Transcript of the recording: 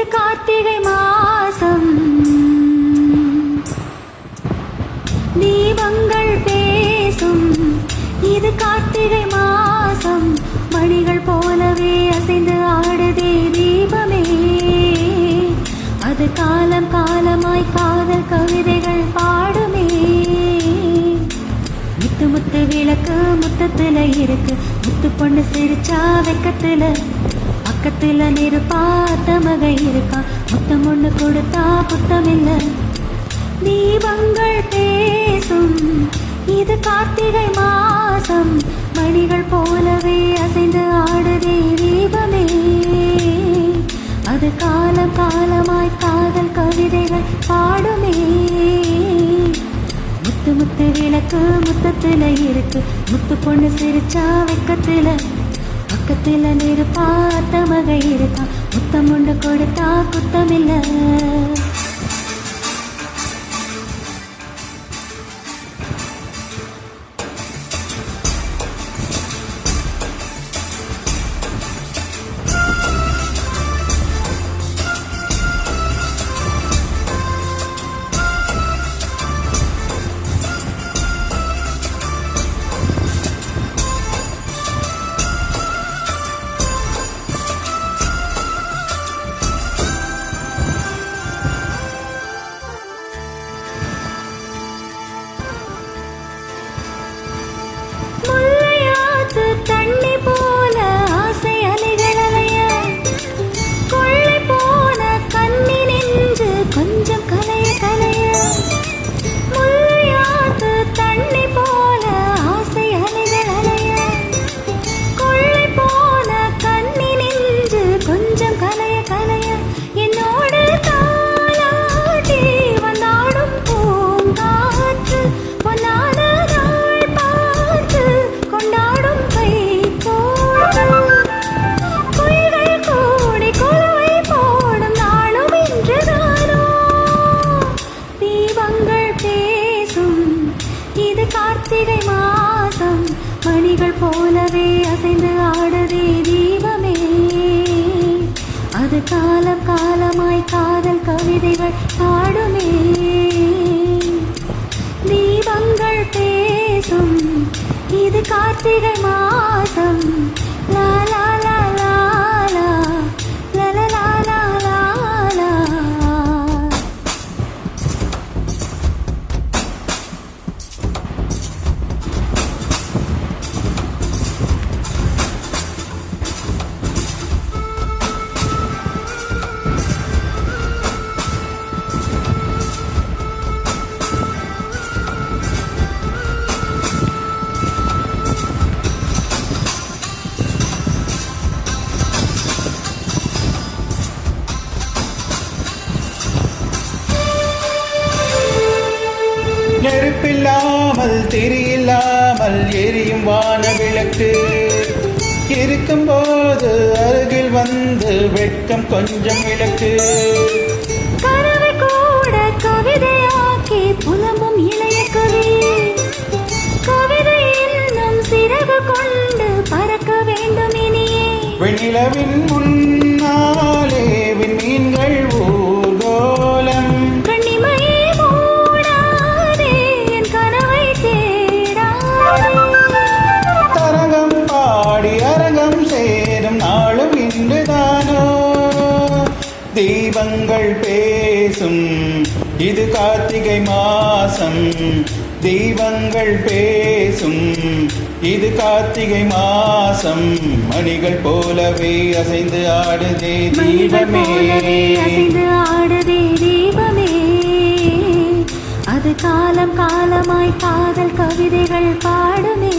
இது கார்த்திகை மாசம் தீபங்கள் பேசும். இது கார்த்திகை மாசம் மணிகள் போலவே அசைந்து ஆடுதே தீபமே. அது காலம் காலமாய் காதல் கவிதைகள் பாடுமே. முத்து முத்து விளக்கு முத்தத்துல இருக்கு. முத்து பொண்ணு சிரிச்சா வெக்கத்துல பக்கத்துல நெருப்பாத்த மகை இருக்கா. முத்தம் ஒண்ணு கொடுத்தா குத்தமில்ல. தீபங்கள் பேசும். இது கார்த்திகை மாசம் மணிகள் போலவே அசைந்து ஆடுதே தீபமே. அது காலம் காலமாய் காதல் கவிதைகள் பாடுமே. முத்து முத்து விளக்கு முத்தத்துல இருக்கு. முத்து பொண்ணு சிரிச்சா வெக்கத்துல பக்கத்துல நெருப்பாத்த மகை இருக்கா. முத்தம் ஒன்று கொடுத்தா குத்தமில்ல. தண்ணி போல ஆசை அலைகள் அலைய கொள்ளை போன கண்ணி நெஞ்சு கொஞ்சம் கலைய கலைய. முல்லையாத்து தண்ணி போல ஆசை அலைகள் அலைய கொள்ளை போன கண்ணி நெஞ்சு கொஞ்சம் கலைய கலைய. என்னோடு தாலாட்டி வந்தாடும் பூங்காற்று பொன்னான நாள் பார்த்து கொண்டாடும் கார்த்திகை மாசம் மணிகள் போலவே அசைந்து ஆடுதே தீபமே. அது காலம் காலமாய் காதல் கவிதைகள் பாடுமே. தீபங்கள் பேசும். இது கார்த்திகை மாசம் லா லா லா லா லா லா லா லா லா லா. நெருப்பில்லாமல் திரியில்லாமல் எரியும் வான விளக்கு இருக்கும்போது அருகில் வந்து வெட்கம் கொஞ்சம் விளக்கு. கனவை கூட கவிதையாக்கி புலம்பும் இளைய கவி. கவிதை என்னும் சிறகு கொண்டு பறக்க வேண்டும் இனியே. வெண்ணிலவின் முன்னாலே விண்மீன்கள் ஊர்கோலம். கண்ணிமையே மூடாதே என் கனவை தேடாதே. தரங்கம் பாடி அரங்கம் சேரும் நாளும் இன்றுதானோ. தீபங்கள் பேசும். இது கார்த்திகை மாசம் தீபங்கள் பேசும். இது கார்த்திகை மாசம் மணிகள் போலவே அசைந்து ஆடுதே தீபமே. அசைந்து ஆடுதே தீபமே. அது காலம் காலமாய் காதல் கவிதைகள் பாடுமே.